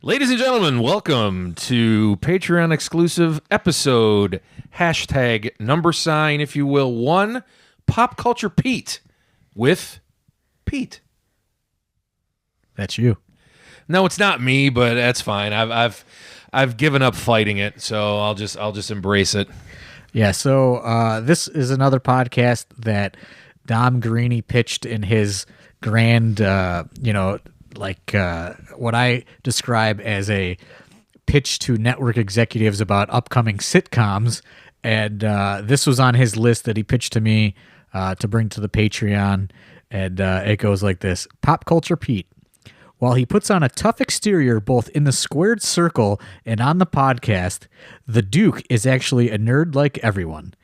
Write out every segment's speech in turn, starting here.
Ladies and gentlemen, welcome to Patreon exclusive episode, hashtag number sign, if you will, 1, Pop Culture Pete with Pete. That's you. No, it's not me, but that's fine. I've given up fighting it, so I'll just embrace it. Yeah, so this is another podcast that Dom Guarini pitched in his grand, what I describe as a pitch to network executives about upcoming sitcoms. And this was on his list that he pitched to me to bring to the Patreon. And it goes like this. Pop Culture Pete. While he puts on a tough exterior both in the squared circle and on the podcast, the Duke is actually a nerd like everyone.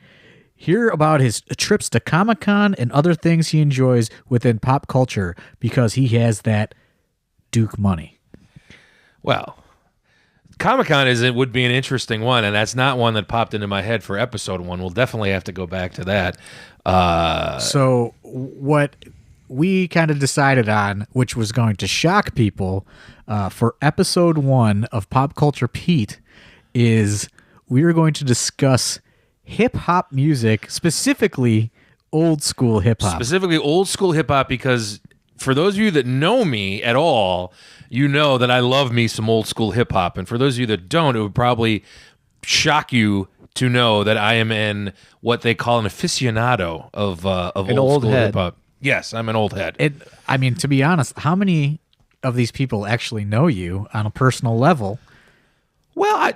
Hear about his trips to Comic-Con and other things he enjoys within pop culture because he has that Duke money. Well, Comic-Con would be an interesting one, and that's not one that popped into my head for episode 1. We'll definitely have to go back to that. So what we kind of decided on, which was going to shock people for episode 1 of Pop Culture Pete, is we are going to discuss hip-hop music, specifically old school hip-hop. Specifically old school hip-hop, because for those of you that know me at all, you know that I love me some old school hip-hop. And for those of you that don't, it would probably shock you to know that I am what they call an aficionado of old school hip-hop. Yes, I'm an old head. To be honest, how many of these people actually know you on a personal level? Well,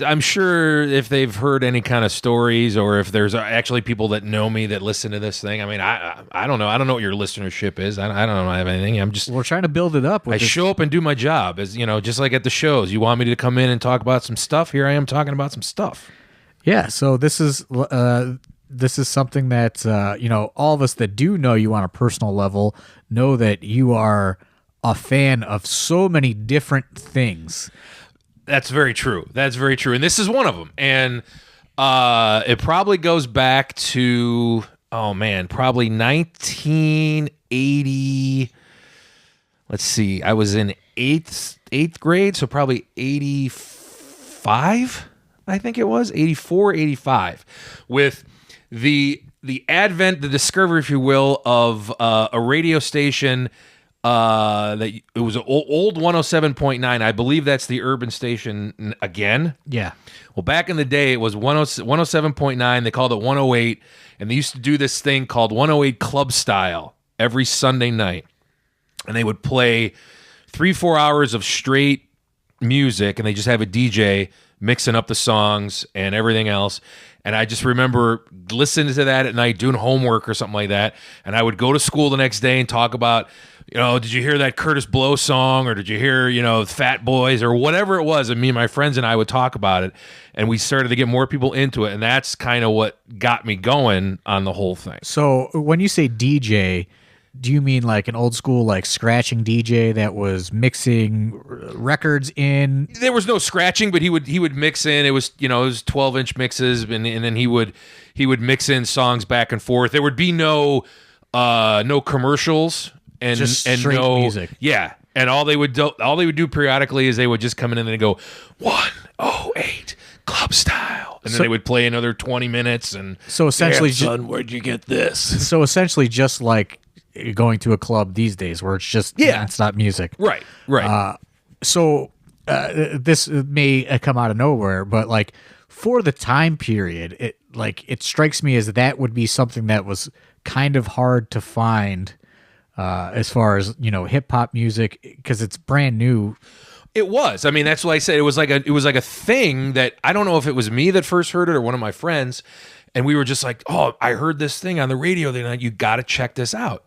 I'm sure if they've heard any kind of stories, or if there's actually people that know me that listen to this thing. I mean, I don't know. I don't know what your listenership is. I don't know have anything. We're trying to build it up. Show up and do my job, as just like at the shows. You want me to come in and talk about some stuff? Here I am talking about some stuff. Yeah. So this is something that all of us that do know you on a personal level know that you are a fan of so many different things. That's very true. And this is one of them. And it probably goes back to, probably 1980. Let's see. I was in eighth grade, so probably 85, I think it was, 84, 85, with the advent, the discovery, if you will, of a radio station that it was an old 107.9. I believe that's the urban station again. Yeah. Well, back in the day, it was 107.9. They called it 108, and they used to do this thing called 108 Club Style every Sunday night. And they would play 3-4 hours of straight music, and they just have a DJ mixing up the songs and everything else. And I just remember listening to that at night, doing homework or something like that. And I would go to school the next day and talk about, did you hear that Curtis Blow song, or did you hear, Fat Boys, or whatever it was? And me and my friends and I would talk about it, and we started to get more people into it. And that's kind of what got me going on the whole thing. So when you say DJ, do you mean like an old school, like scratching DJ that was mixing records in? There was no scratching, but he would mix in. It was 12-inch mixes, and then he would mix in songs back and forth. There would be no commercials and straight no music. Yeah, and all they would do periodically is they would just come in and they go 108 Club Style, and then they would play another 20 minutes. And so essentially, son, where'd you get this? So essentially, just like going to a club these days where it's just nonstop music. Right. So this may come out of nowhere, but like for the time period, it strikes me as that would be something that was kind of hard to find as far as, hip hop music, because it's brand new. It was. I mean, that's what I said. It was like a thing that I don't know if it was me that first heard it or one of my friends, and we were just like, "Oh, I heard this thing on the radio the other night. You got to check this out."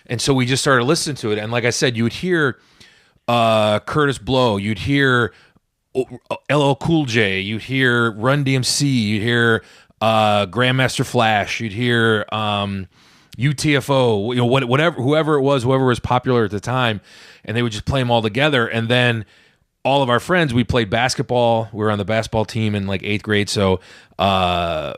And so we just started listening to it. And like I said, you would hear Curtis Blow, you'd hear LL Cool J, you'd hear Run DMC, you'd hear Grandmaster Flash, you'd hear UTFO, whoever it was, whoever was popular at the time, and they would just play them all together. And then all of our friends, we played basketball. We were on the basketball team in like 8th grade. So I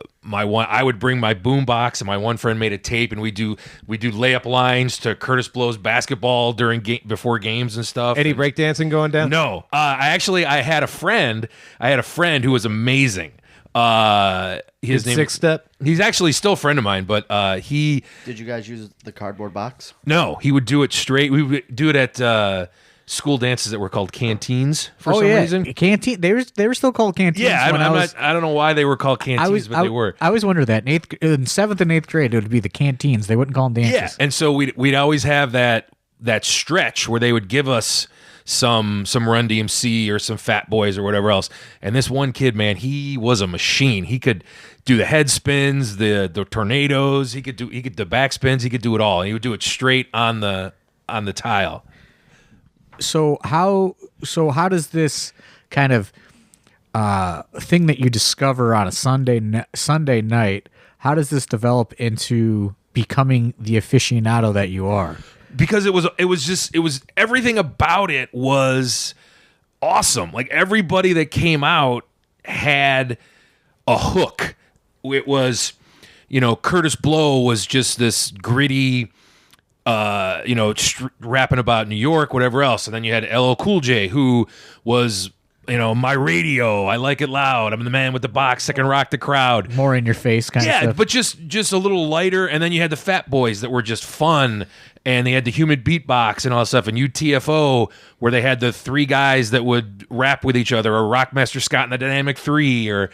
would bring my boom box, and my one friend made a tape, and we do layup lines to Curtis Blow's basketball before games and stuff. Any breakdancing going down? No, I had a friend who was amazing. His name Six Step. He's actually still a friend of mine, but he. Did you guys use the cardboard box? No, he would do it straight. We would do it at school dances that were called canteens for some reason. Canteen. They were still called canteens. Yeah, I don't know why they were called canteens, but they were. I always wondered that in 7th and 8th grade it would be the canteens. They wouldn't call them dances. Yeah, and so we'd always have that stretch where they would give us some Run DMC or some Fat Boys or whatever else. And this one kid, man, he was a machine. He could do the head spins, the tornadoes. He could the back spins. He could do it all. And he would do it straight on the tile. So how does this kind of thing that you discover on a Sunday night, how does this develop into becoming the aficionado that you are? Because it was everything about it was awesome. Like everybody that came out had a hook. It was, Curtis Blow was just this gritty, rapping about New York, whatever else. And then you had LL Cool J, who was, my radio, I like it loud. I'm the man with the box that can rock the crowd. More in your face kind of stuff. Yeah, but just a little lighter. And then you had the Fat Boys that were just fun. And they had the human beatbox and all that stuff. And UTFO, where they had the 3 guys that would rap with each other, or Rockmaster Scott and the Dynamic 3, or,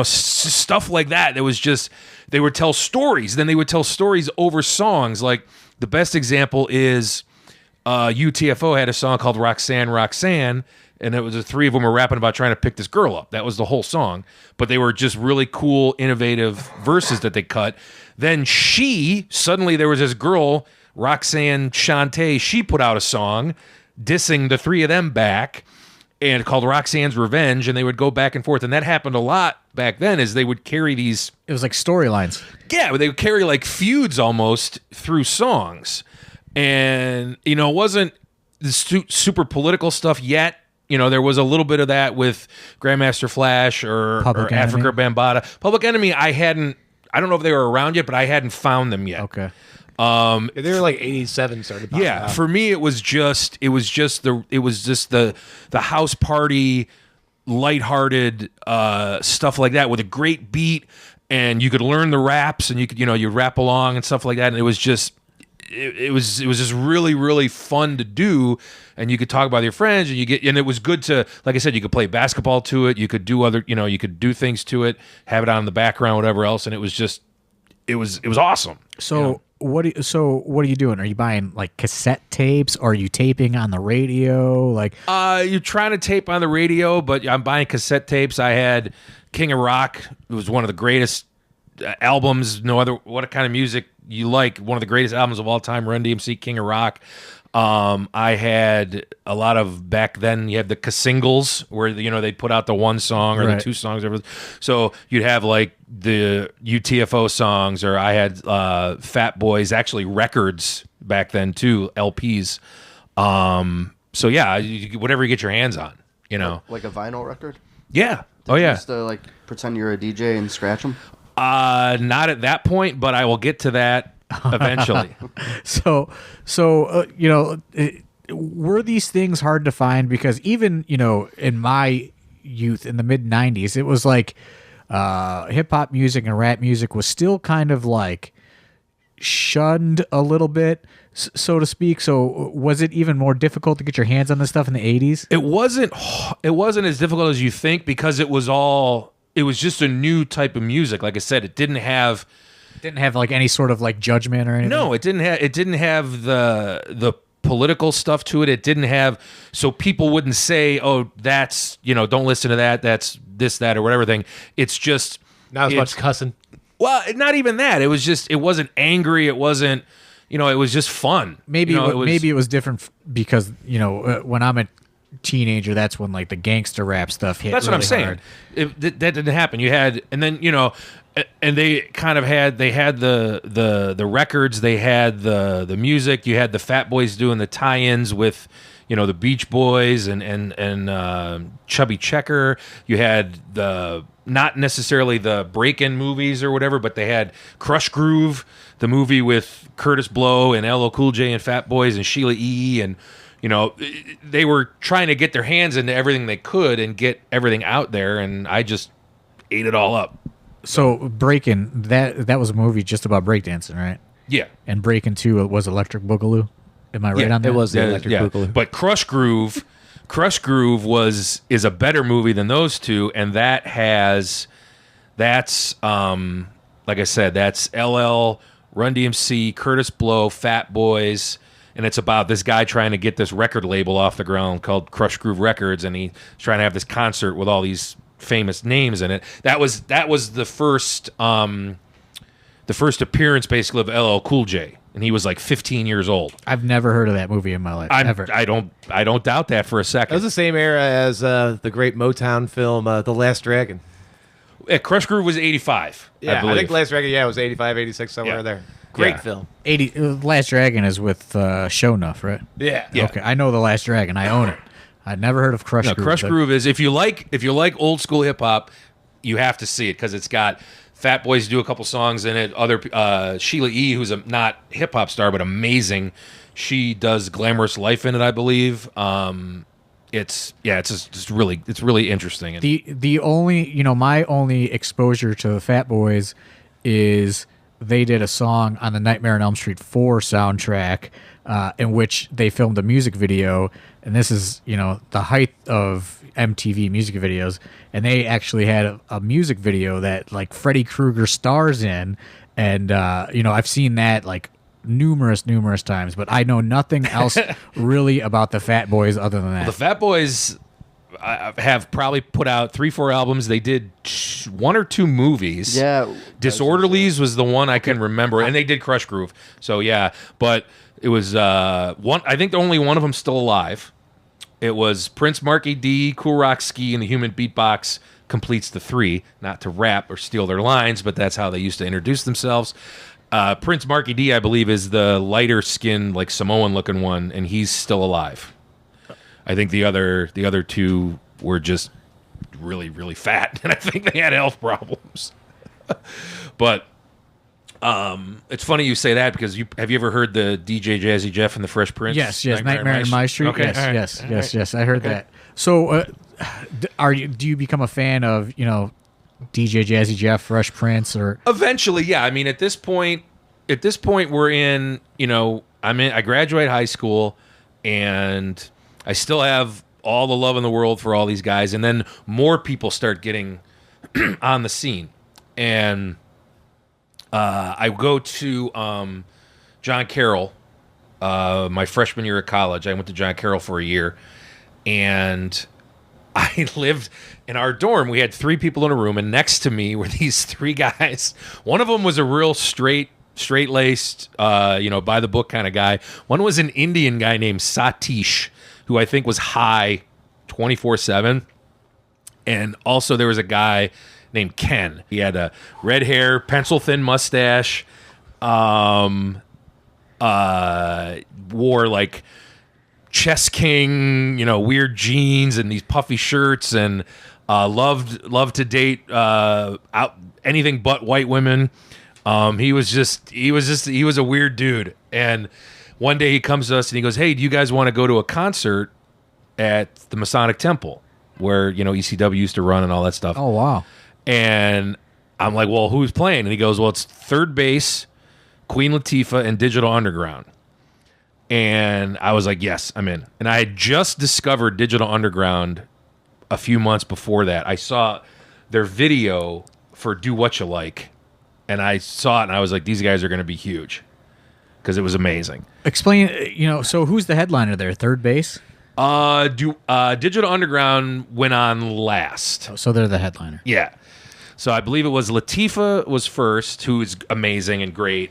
stuff like that. It was just, they would tell stories. Then they would tell stories over songs. Like, the best example is UTFO had a song called Roxanne, Roxanne, and it was the 3 of them were rapping about trying to pick this girl up. That was the whole song. But they were just really cool, innovative verses that they cut. Then suddenly there was this girl, Roxanne Shante, she put out a song dissing the 3 of them back, and called Roxanne's Revenge, and they would go back and forth. And that happened a lot back then, is they would carry these... It was like storylines. Yeah, they would carry like feuds almost through songs. And, it wasn't the super political stuff yet. There was a little bit of that with Grandmaster Flash or Africa Bambaataa. Public Enemy, I don't know if they were around yet, but I hadn't found them yet. Okay. They were like 87 started. Yeah, for me it was just the house party, lighthearted stuff like that with a great beat, and you could learn the raps, and you could you'd rap along and stuff like that, and it was just just really, really fun to do, and you could talk about your friends, and it was good to, like I said, you could play basketball to it, you could do other, you could do things to it, have it on in the background, whatever else, and it was awesome. So what are you doing? Are you buying like cassette tapes? Or are you taping on the radio? Like you're trying to tape on the radio, but I'm buying cassette tapes. I had King of Rock. It was one of the greatest albums. No other. What kind of music you like? One of the greatest albums of all time. Run DMC, King of Rock. I had a lot of, back then you had the singles where they'd put out the one song or Right. the 2 songs, so you'd have like the UTFO songs, or I had Fat Boys, actually records back then too, LPs. So yeah, whatever you get your hands on, Like a vinyl record? Yeah. Did you yeah. used to pretend you're a DJ and scratch them? Not at that point, but I will get to that eventually. Were these things hard to find? Because even in my youth, in the mid 90s, it was like hip hop music and rap music was still kind of like shunned a little bit, so to speak. So was it even more difficult to get your hands on this stuff in the 80s? It wasn't as difficult as you think, because it was just a new type of music. Like I said, it didn't have like any sort of like judgment or anything. No, it didn't have the political stuff to it. It didn't have, so people wouldn't say, "Oh, that's don't listen to that. That's this, that, or whatever thing." It's just Not as much cussing. Well, not even that. It was just, it wasn't angry. It wasn't, it was just fun. Maybe it was different because when I'm a teenager, that's when like the gangster rap stuff hit. That's what I'm really saying. hard. That didn't happen. You had, and then and they kind of had the records, they had the music. You had the Fat Boys doing the tie-ins with, the Beach Boys and Chubby Checker. You had the not necessarily the break-in movies or whatever, but they had Crush Groove, the movie with Curtis Blow and LL Cool J and Fat Boys and Sheila E. And they were trying to get their hands into everything they could and get everything out there, and I just ate it all up. So Breakin', that was a movie just about breakdancing, right? Yeah. And Breakin' 2 was Electric Boogaloo. Am I right on that? It was the Electric Boogaloo. But Crush Groove is a better movie than those two, and that's like I said, that's LL, Run DMC, Curtis Blow, Fat Boys, and it's about this guy trying to get this record label off the ground called Crush Groove Records, and he's trying to have this concert with all these famous names in it. That was the first appearance basically of LL Cool J, and he was like 15 years old. I've never heard of that movie in my life. Ever. I don't doubt that for a second. That was the same era as the great Motown film, The Last Dragon. Yeah, Crush Groove was 85. Yeah, I believe. I think Last Dragon, was 85, 86, somewhere Yeah. there. Great Yeah. film. Last Dragon is with Shonuff, right? Yeah. Yeah. Okay, I know The Last Dragon. I own it. I'd never heard of Crush No, Groove. Crush Groove is if you like old school hip hop, you have to see it because it's got Fat Boys do a couple songs in it. Other Sheila E., who's a not hip hop star but amazing, she does Glamorous Life in it, I believe. It's really interesting. The only my only exposure to the Fat Boys is they did a song on the Nightmare on Elm Street 4 soundtrack in which they filmed a music video, and this is the height of MTV music videos, and they actually had a music video that like Freddy Krueger stars in, and I've seen that like numerous times, but I know nothing else really about the Fat Boys other than that. The Fat Boys have probably put out 3-4 albums. They did 1 or 2 movies. Yeah. Disorderlies was the one I can remember, and they did Crush Groove. So yeah, but it was one. I think only one of them still alive. It was Prince, Marky D, Cool Rock Ski, and the Human Beatbox completes the 3. Not to rap or steal their lines, but that's how they used to introduce themselves. Prince Marky D, I believe, is the lighter skinned, like Samoan looking one, and he's still alive. I think the other 2 were just really, really fat, and I think they had health problems. But it's funny you say that because have you ever heard the DJ Jazzy Jeff and the Fresh Prince? Yes, Nightmare on My Street. Okay, Yes. I heard that. So, do you become a fan of DJ Jazzy Jeff, Fresh Prince, or eventually? Yeah, I mean, at this point, we're in. I graduate high school, and I still have all the love in the world for all these guys, and then more people start getting on the scene, and I go to John Carroll my freshman year of college. I went to John Carroll for a year, and I lived in our dorm. We had 3 people in a room, and next to me were these 3 guys. One of them was a real straight-laced, by the book kind of guy. One was an Indian guy named Satish, who I think was high 24/7. And also there was a guy named Ken. He had a red hair, pencil-thin mustache, wore like Chess King, weird jeans and these puffy shirts, and loved to date out anything but white women. He was a weird dude. And one day he comes to us and he goes, "Hey, do you guys want to go to a concert at the Masonic Temple where ECW used to run and all that stuff?" Oh wow! And I'm like, "Well, who's playing?" And he goes, "Well, it's Third Base, Queen Latifah, and Digital Underground." And I was like, "Yes, I'm in." And I had just discovered Digital Underground a few months before that. I saw their video for Do What You Like, and I saw it, and I was like, "These guys are going to be huge," because it was amazing. Explain, so who's the headliner there? Third Base? Digital Underground went on last. So they're the headliner. Yeah. So I believe it was Latifah was first, who is amazing and great.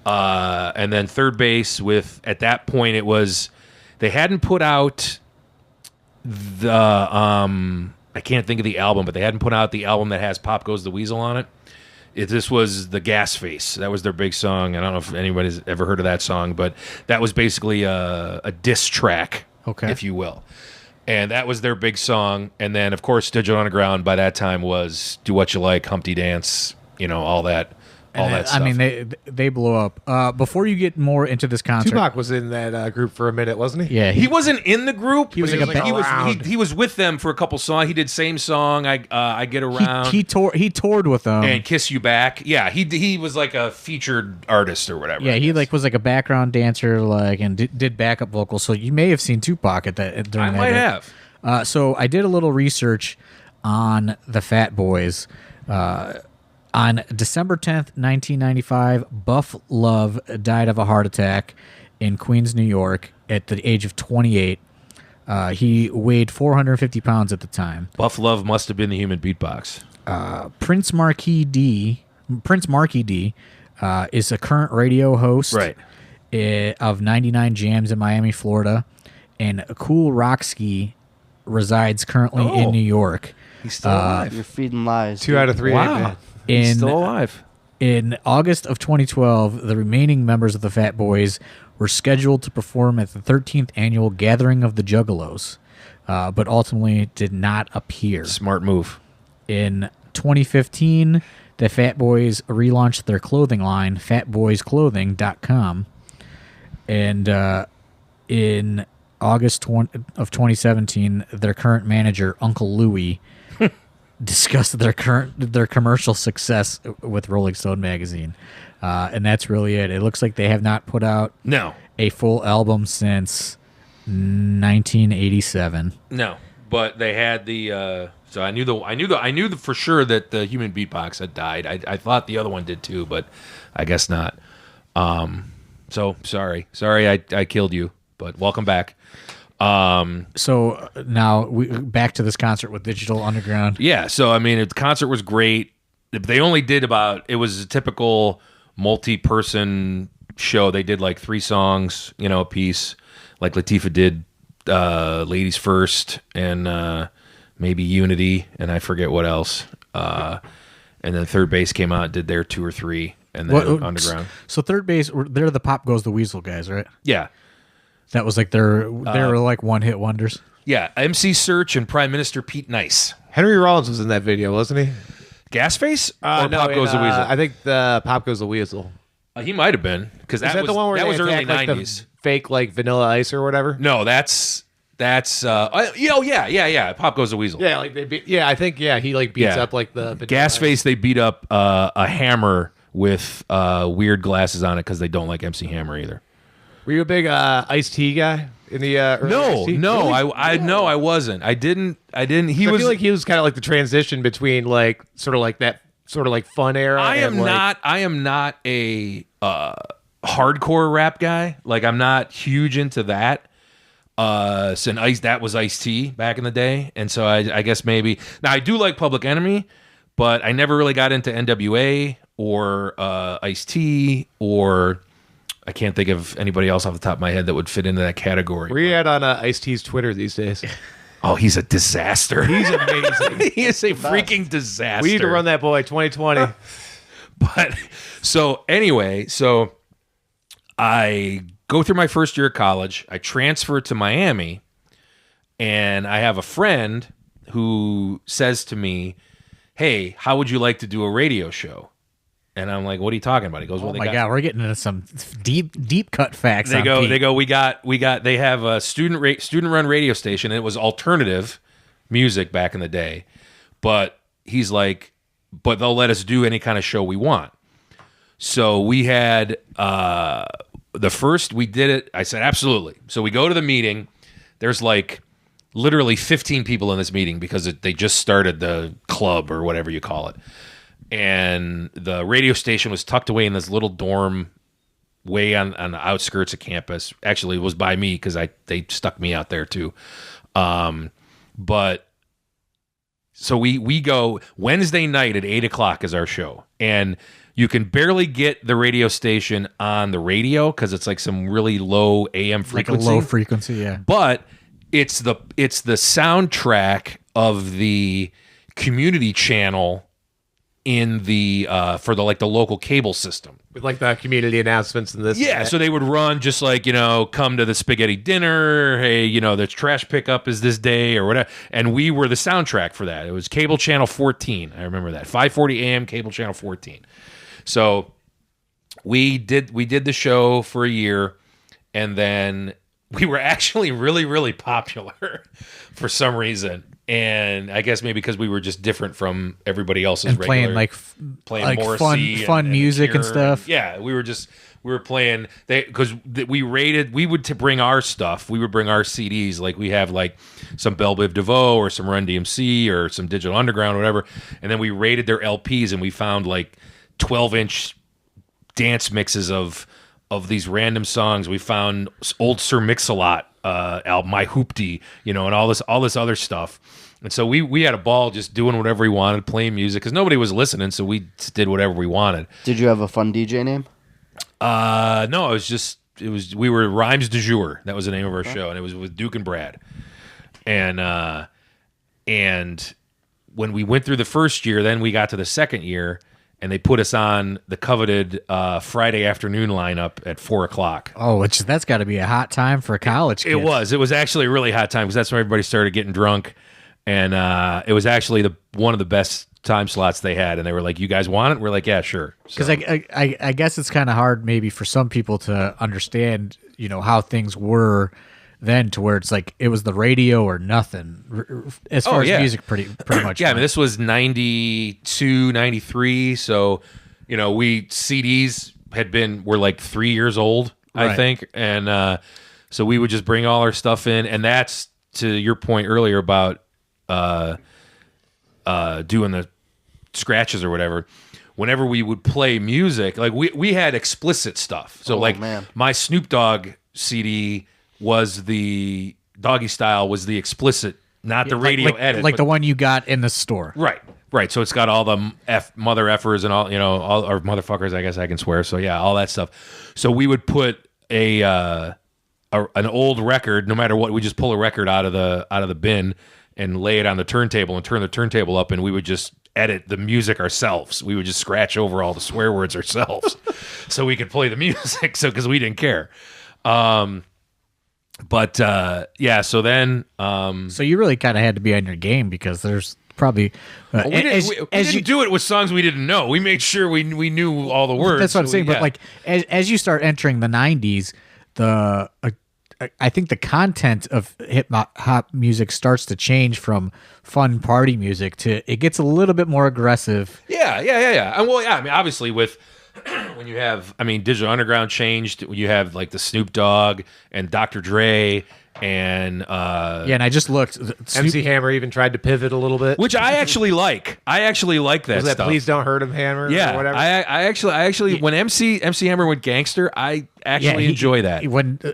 And then Third Base at that point it was, they hadn't put out the, I can't think of the album, but they hadn't put out the album that has Pop Goes the Weasel on it. This was the Gas Face. That was their big song. I don't know if anybody's ever heard of that song, but that was basically a diss track, if you will. And that was their big song. And then, of course, Digital Underground by that time was Do What You Like, Humpty Dance, all that. All that stuff. I mean, they blow up. Before you get more into this concert, Tupac was in that group for a minute, wasn't he? yeah, He wasn't in the group. He was like a he was with them for a couple songs. He did Same Song, I Get Around. he toured with them and Kiss You Back. Yeah, he was like a featured artist or whatever. Yeah, he was like a background dancer, and did backup vocals. So you may have seen Tupac at that during I that. might have. So I did a little research on the Fat Boys. On December 10th, 1995, Buff Love died of a heart attack in Queens, New York, at the age of 28. He weighed 450 pounds at the time. Buff Love must have been the human beatbox. Prince Marquis D is a current radio host of 99 Jams in Miami, Florida, and Cool Rockski resides currently in New York. He's still alive. You're feeding lies. 2 out of 3. Wow. Man. He's still alive. In August of 2012, the remaining members of the Fat Boys were scheduled to perform at the 13th annual Gathering of the Juggalos, but ultimately did not appear. Smart move. In 2015, the Fat Boys relaunched their clothing line, fatboysclothing.com. And in August of 2017, their current manager, Uncle Louie, discussed their commercial success with Rolling Stone magazine, and that's really it. It looks like they have not put out a full album since 1987. No, but they had the. So I knew for sure that the human beatbox had died. I thought the other one did too, but I guess not. So sorry, I killed you, but welcome back. So now we back to this concert with Digital Underground. Yeah, so I mean, the concert was great. They only did it was a typical multi-person show. They did like 3 songs, a piece. Like Latifah did Ladies First and maybe Unity, and I forget what else. And then Third Base came out, did their 2 or 3, and then Underground. So Third Base, they're the Pop Goes the Weasel guys, right? Yeah. That was like they were like one-hit wonders. Yeah, MC Search and Prime Minister Pete Nice. Henry Rollins was in that video, wasn't he? Gasface? Or No, Pop Goes the Weasel? I think the Pop Goes the Weasel. He might have been, because Is that the one where that they was early attacked, like, 90s. the fake like Vanilla Ice or whatever? No, that's yeah. Pop Goes the Weasel. Yeah, like they beat. Yeah, I think he like beats up like the Vanilla Gasface. Ice. They beat up a Hammer with weird glasses on it because they don't like MC Hammer either. Were you a big Ice-T guy in the early Ice-T? No, Really? I wasn't. I didn't. I feel like he was kind of like the transition between like sort of like that sort of like fun era. I am not a hardcore rap guy. Like, I'm not huge into that. That was Ice-T back in the day, and so I guess maybe now I do like Public Enemy, but I never really got into NWA or Ice-T, or I can't think of anybody else off the top of my head that would fit into that category. Where you at on Ice-T's Twitter these days? Oh, he's a disaster. He's amazing. He is a freaking disaster. We need to run that boy 2020. But so anyway, I go through my first year of college. I transfer to Miami, and I have a friend who says to me, "Hey, how would you like to do a radio show?" And I'm like, "What are you talking about?" He goes, "Well, oh my God, we're getting into some deep cut facts." They go. They have a student run radio station, and it was alternative music back in the day. But he's like, but they'll let us do any kind of show we want. So we had we did it. I said, absolutely. So we go to the meeting. There's like literally 15 people in this meeting because they just started the club or whatever you call it. And the radio station was tucked away in this little dorm way on the outskirts of campus. Actually, it was by me because they stuck me out there too. But so we go Wednesday night at 8:00 is our show. And you can barely get the radio station on the radio because it's like some really low AM frequency. Like a low frequency, yeah. But it's the soundtrack of the community channel in the for the like the local cable system. With like the community announcements and this. Yeah, so they would run just like, come to the spaghetti dinner. Hey, the trash pickup is this day or whatever. And we were the soundtrack for that. It was cable channel 14. I remember that. 5:40 a.m. cable channel 14. So we did the show for a year, and then we were actually really, really popular for some reason. And I guess maybe because we were just different from everybody else's And regular, playing like Morrissey fun music and Cure stuff. Yeah, we were playing because we would bring our stuff. We would bring our CDs. Like we have like some Belle Biv DeVoe or some Run DMC or some Digital Underground or whatever. And then we rated their LPs and we found like 12-inch dance mixes of these random songs. We found old Sir Mix-a-Lot album, My Hoopty, and all this other stuff. And so we had a ball just doing whatever we wanted, playing music because nobody was listening. So we just did whatever we wanted. Did you have a fun DJ name? No, we were Rhymes du Jour. That was the name of our show, and it was with Duke and Brad. And when we went through the first year, then we got to the second year, and they put us on the coveted Friday afternoon lineup at 4:00. Oh, that's got to be a hot time for a college kid. It was. It was actually a really hot time because that's when everybody started getting drunk, and it was actually one of the best time slots they had. And they were like, "You guys want it?" We're like, "Yeah, sure." Because I guess it's kind of hard maybe for some people to understand, how things were then to where it's like it was the radio or nothing as far as music pretty much. Yeah, I mean, this was 92, 93. So, CDs were like 3 years old, I Right. think. And so we would just bring all our stuff in. And that's to your point earlier about doing the scratches or whatever. Whenever we would play music, like we had explicit stuff. So man. my Snoop Dogg CD was the Doggy Style was the explicit, not the radio edit. like but- the one you got in the store. Right. So it's got all the mother effers and all, or motherfuckers, I guess I can swear. So yeah, all that stuff. So we would put an old record, no matter what, we just pull a record out of the bin and lay it on the turntable and turn the turntable up, and we would just edit the music ourselves. We would just scratch over all the swear words ourselves so we could play the music. So because we didn't care. But so then So you really kind of had to be on your game because there's probably we didn't do it with songs we didn't know. We made sure we knew all the words. That's what I'm saying. Yeah. But like as you start entering the 90s, I think the content of hip hop music starts to change from fun party music to it gets a little bit more aggressive. Yeah. And well, yeah, I mean, obviously with when you have, Digital Underground changed. You have like the Snoop Dogg and Dr. Dre and And I just looked. MC Hammer even tried to pivot a little bit. which I actually like. I actually like that was that stuff. Please Don't Hurt Him Hammer Yeah, or whatever? I actually when MC Hammer went gangster, I actually enjoy that.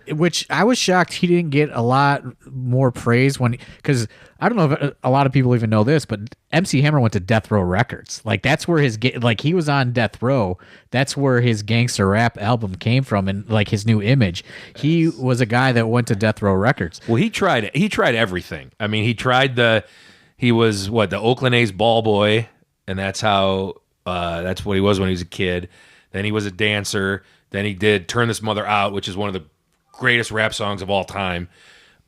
Which I was shocked he didn't get a lot more praise because I don't know if a lot of people even know this, but MC Hammer went to Death Row Records. Like that's where he was on Death Row. That's where his gangster rap album came from, and like his new image. He was a guy that went to Death Row Records. Well, he tried everything. I mean, he was the Oakland A's ball boy, and that's what he was when he was a kid. Then he was a dancer. Then he did Turn This Mother Out, which is one of the greatest rap songs of all time.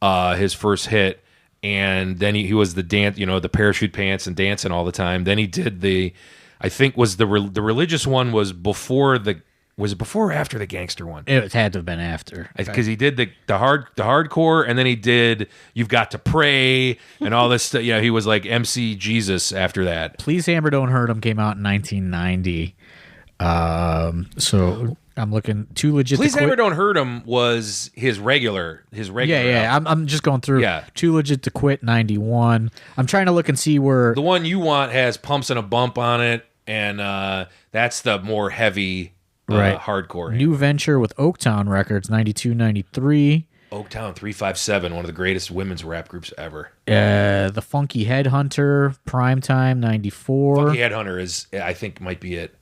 His first hit. And then he was the dance, the parachute pants and dancing all the time. Then he did I think was the religious one was before was it before or after the gangster one? It had to have been after. Because he did the hardcore, and then he did You've Got to Pray and all this stuff. Yeah, he was like MC Jesus after that. Please Hammer Don't Hurt Him came out in 1990. So I'm looking Too Legit Please to Quit. Hammer Don't Hurt Him was his regular. Yeah. album. I'm just going through. Yeah. Too Legit to Quit 91. I'm trying to look and see where The one you want has Pumps and a Bump on it, and that's the more heavy hardcore. New Venture with Oaktown Records 92, 93. Oaktown 357, one of the greatest women's rap groups ever. The Funky Headhunter Primetime 94. Funky Headhunter I think might be it.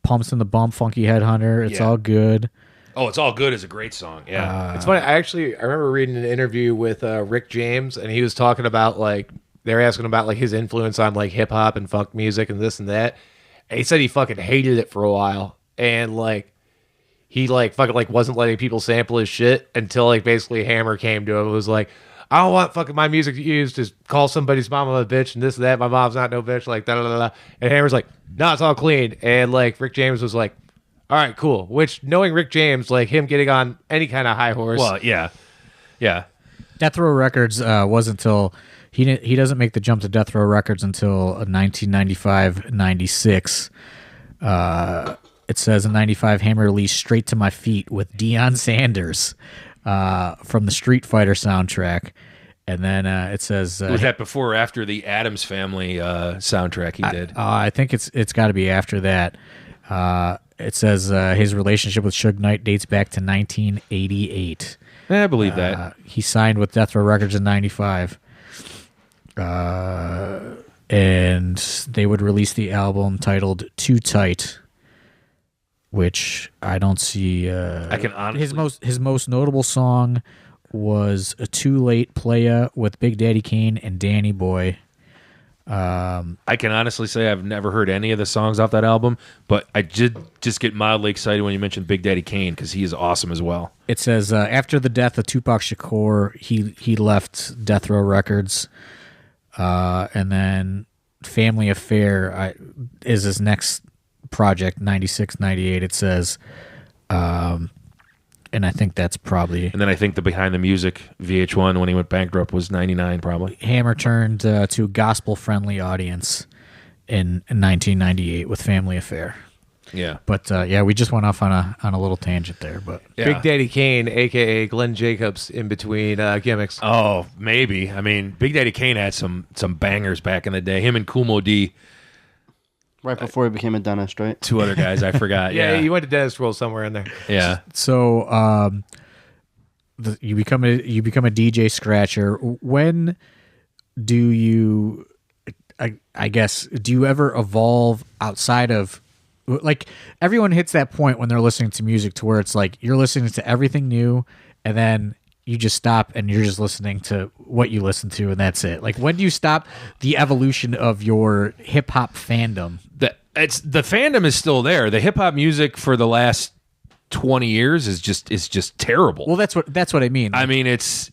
Pumps and the Bump, Funky Headhunter. It's Yeah. all good. Oh, It's All Good is a great song. Yeah. It's funny. I remember reading an interview with Rick James, and he was talking about like they're asking about like his influence on like hip hop and funk music and this and that. And he said he fucking hated it for a while, and like he like fucking like wasn't letting people sample his shit until like basically Hammer came to him and was like, I don't want fucking my music used to call somebody's mama a bitch and this and that. My mom's not no bitch, like da da da da. And Hammer's like, no, it's all clean. And like Rick James was like, all right, cool. Which, knowing Rick James, like him getting on any kind of high horse. Well, yeah. Death Row Records wasn't until he doesn't make the jump to Death Row Records until 1995-96. It says in 95, Hammer released Straight to My Feet with Deion Sanders from the Street Fighter soundtrack. And then it says... Was that before or after the Addams Family soundtrack he did? I think it's got to be after that. It says his relationship with Suge Knight dates back to 1988. I believe that. He signed with Death Row Records in 95. And they would release the album titled Too Tight, which I don't see. I can honestly... His most notable song was a Too Late Playa with Big Daddy Kane and Danny Boy. I can honestly say I've never heard any of the songs off that album, but I did just get mildly excited when you mentioned Big Daddy Kane because he is awesome as well. It says after the death of Tupac Shakur, he left Death Row Records, and then Family Affair is his next project, 96, 98. It says, and I think that's probably... And then I think the Behind the Music VH1 when he went bankrupt was 99 probably. Hammer turned to a gospel-friendly audience in 1998 with Family Affair. Yeah. But yeah, we just went off on a little tangent there. But Yeah. Big Daddy Kane, a.k.a. Glenn Jacobs, in between gimmicks. Oh, maybe. I mean, Big Daddy Kane had some bangers back in the day. Him and Kumo D, Right before he became a dentist, right? two other guys I forgot. Yeah, Yeah. he went to dentist school somewhere in there. Yeah. so you become a DJ scratcher. When do you? I guess, do you ever evolve outside of, like, everyone hits that point when they're listening to music to where it's like you're listening to everything new and then you just stop and you're just listening to what you listen to and that's it. Like, when do you stop the evolution of your hip hop fandom? The fandom is still there. The hip hop music for the last 20 years is just terrible. Well, that's what I mean. I mean, it's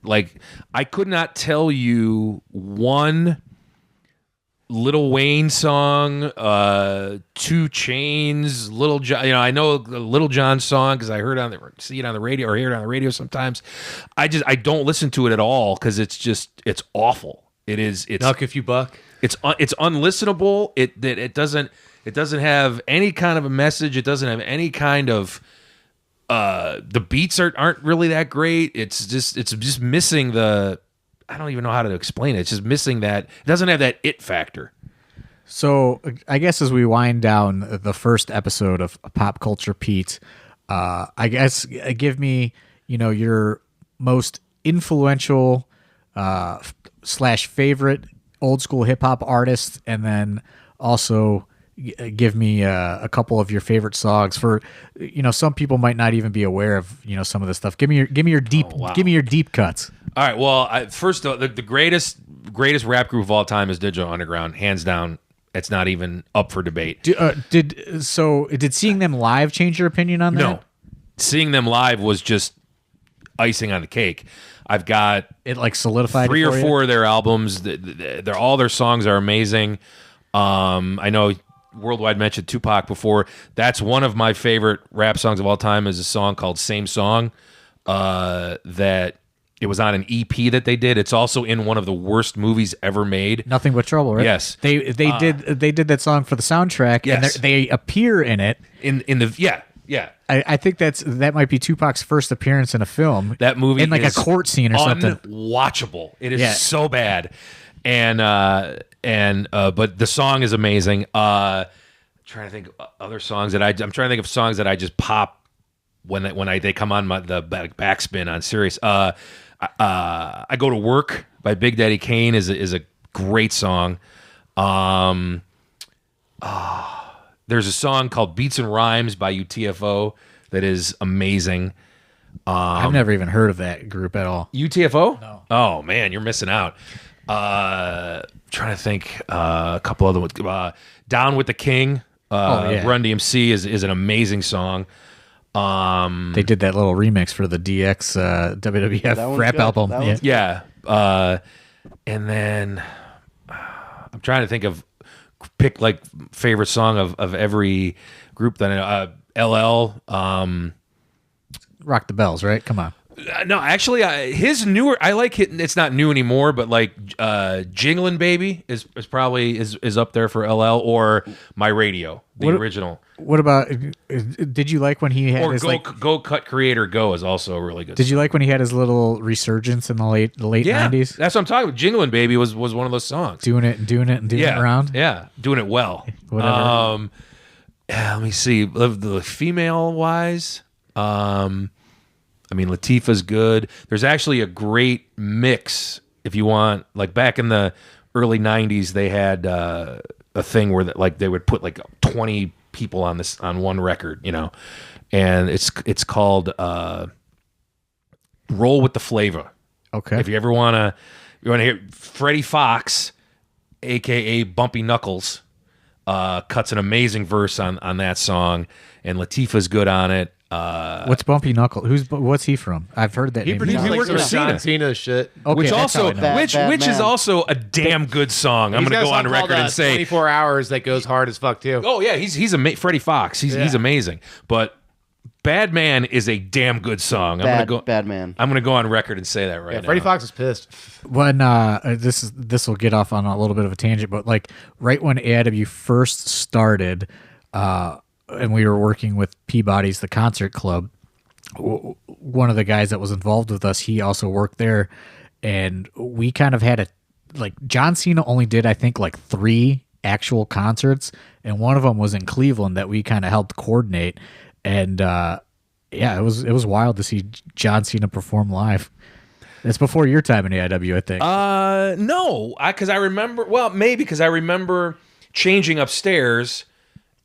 like I could not tell you one Lil Wayne song, 2 Chainz, Little John. You know, I know the Little John song because I see it on the radio or hear it on the radio sometimes. I don't listen to it at all because it's awful. It's Duck if you buck. It's unlistenable. It doesn't have any kind of a message. It doesn't have any kind of the beats aren't really that great. It's just missing the, I don't even know how to explain it. It's just missing that. It doesn't have that it factor. So I guess as we wind down the first episode of Pop Culture Pete, I guess give me, your most influential / favorite old school hip hop artist, and then also give me a couple of your favorite songs. For some people might not even be aware of some of this stuff. Give me your deep give me your deep cuts. All right. Well, first the greatest rap group of all time is Digital Underground, hands down. It's not even up for debate. Did seeing them live change your opinion on that? No, seeing them live was just icing on the cake. I've got it like solidified 3 it or for 4 of their albums. All their songs are amazing. I know Worldwide mentioned Tupac before. That's one of my favorite rap songs of all time. Is a song called "Same Song" that it was on an EP that they did. It's also in one of the worst movies ever made, Nothing But Trouble, right? Yes. They did that song for the soundtrack, Yes. and they appear in it. in the yeah. I think that might be Tupac's first appearance in a film. That movie in like is a court scene or something. Unwatchable. It is Yeah. so bad. And but the song is amazing. Trying to think of other songs that I'm trying to think of songs that I just pop when they come on the backspin on Sirius. I Go to Work by Big Daddy Kane is a great song. There's a song called Beats and Rhymes by UTFO that is amazing. I've never even heard of that group at all. UTFO? No. Oh man, you're missing out. Trying to think a couple other ones. Down with the King. Yeah. Run DMC is an amazing song. They did that little remix for the DX WWF That one's rap good. album. That Yeah. one's Yeah. And then I'm trying to think of pick like favorite song of every group. Then LL. Rock the Bells, right? Come on. No, actually, his newer. I like it. It's not new anymore, but like "Jinglin' Baby" is probably is up there for LL or "My Radio," the What- original. What about? Did you like when he had Or his Go Cut Creator Go is also a really good. Did you like when he had his little resurgence in the late Yeah, '90s? that's what I'm talking about. "Jinglin' Baby" was one of those songs. Doing it around. Yeah, doing it well. Whatever. Yeah, let me see. The female wise, I mean, Latifah's good. There's actually a great mix if you want. Like back in the early '90s, they had a thing where they would put like 20 people on one record, and it's called "Roll with the Flavor." Okay. If you ever want to hear Freddie Fox, aka Bumpy Knuckles, cuts an amazing verse on that song, and Latifah's good on it. What's Bumpy Knuckle? What's he from? I've heard that. He name. produced He like worked some with John Cena. Cena shit. Okay, which that's also how I know. which is Batman. also a damn good song. I'm He's going to got go a on song record called, and say, 24 Hours that goes hard as fuck too. oh yeah, he's Freddie Fox. He's amazing. But Bad Man is a damn good song. Bad man. I'm going to go on record and say that right Yeah, now. Freddie Fox is pissed. When this will get off on a little bit of a tangent, but like right when AIW first started, and we were working with Peabody's the Concert Club, one of the guys that was involved with us, he also worked there, and we kind of had John Cena only did I think like 3 actual concerts, and one of them was in Cleveland that we kind of helped coordinate, and it was wild to see John Cena perform live. It's before your time in AIW, I think. No, because I remember. Well, maybe because I remember changing upstairs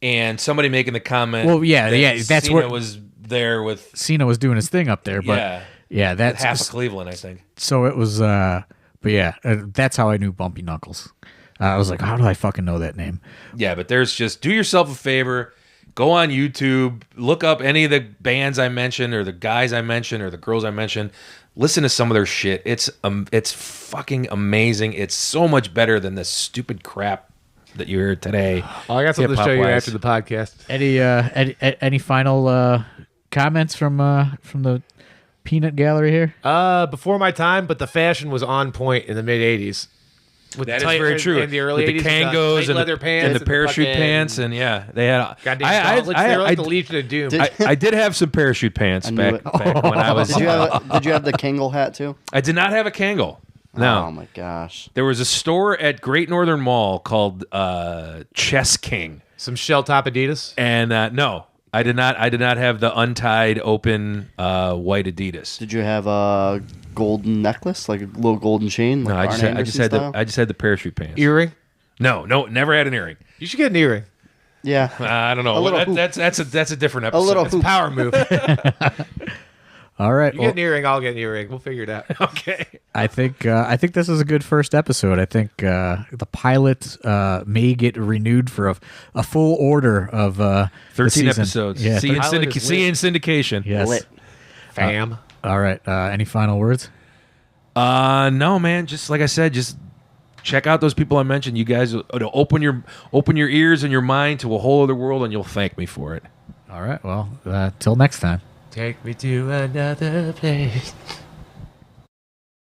and somebody making the comment. Well, yeah, that's Cena where- was there with Cena was doing his thing up there, but that's half of Cleveland, I think. so it was. But yeah, that's how I knew Bumpy Knuckles. I was like, how do I fucking know that name? Yeah, but there's just do yourself a favor. Go on YouTube, look up any of the bands I mentioned, or the guys I mentioned, or the girls I mentioned. Listen to some of their shit. It's fucking amazing. It's so much better than this stupid crap that you hear today. Oh, I got something to show you hip-hop-wise. after the podcast. Any final comments from the peanut gallery here? Before my time, but the fashion was on point in the mid '80s. With That is tight- very true. In the early With 80s, the Kangos tight leather pants and the parachute fucking pants, and yeah, they had. goddamn gauntlets. They were like the Legion of Doom. I did have some parachute pants knew back it. when I was. Did you have the Kangol hat too? I did not have a Kangol. No. Oh my gosh. There was a store at Great Northern Mall called Chess King, Some shell top Adidas. and no, I did not. I did not have the untied, open white Adidas. Did you have a golden necklace, like a little golden chain? Like No, I just Arn had, I just Anderson had style? the I just had the parachute pants. Earring. No, never had an earring. You should get an earring. Yeah. I don't know. A little hoop. That's a different episode. A little It's a hoop. power move. All right. You Well, get an earring, I'll get an earring. We'll figure it out. Okay. I think this is a good first episode. I think the pilot may get renewed for a full order of 13 season. episodes. Yeah. See you in Pilot is see you in syndication. Yes. Lit. Fam. All right. Any final words? No, man. Just like I said, just check out those people I mentioned. You guys open your ears and your mind to a whole other world, and you'll thank me for it. All right. Well, till next time. Take me to another place.